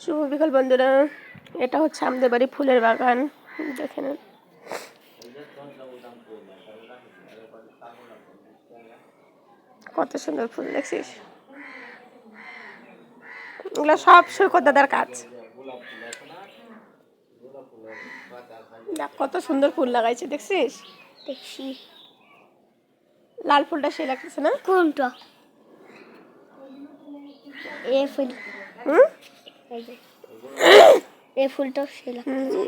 শুভ বিকাল বন্ধুরা, এটা হচ্ছে আমাদের বাড়ি ফুলের বাগান। দেখে নেন কত সুন্দর ফুল, দেখছিস? এগুলো সব সৈকত দাদার কাজ। দেখ কত সুন্দর ফুল লাগাইছে, দেখছিস? দেখছি। লাল ফুলটা সে লাগতেছে না? কোনটা? এ ফুল। হুম, এই ফুলটাও সে লাগছে।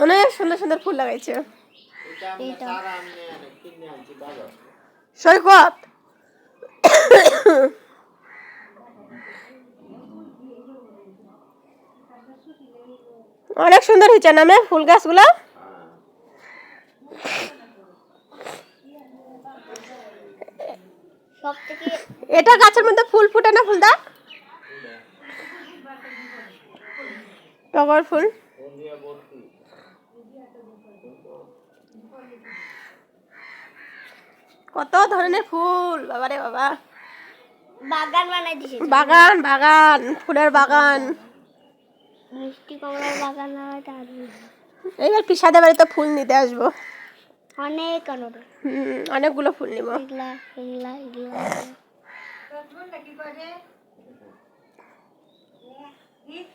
অনেক সুন্দর সুন্দর ফুল লাগাইছে। এইটা সৈকত অনেক সুন্দর হয়েছে না মে ফুল গাছগুলো? সব থেকে এটা গাছের মধ্যে ফুল ফুটে না? ফুলটা টগর ফুল। কত ধরনের ফুল, বাবারে বাবা! বাগান বানাই দিছে। বাগান বাগান, ফুলের বাগান। মিষ্টি কমলার বাগান হয় তার। এইবার পিসাদের বাড়িতে ফুল নিতে আসবো। অনেক অনুরোধ। অনেকগুলো ফুল নিব। এগুলা এগুলা এগুলা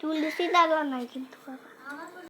তুলসী লাগলো না কিন্তু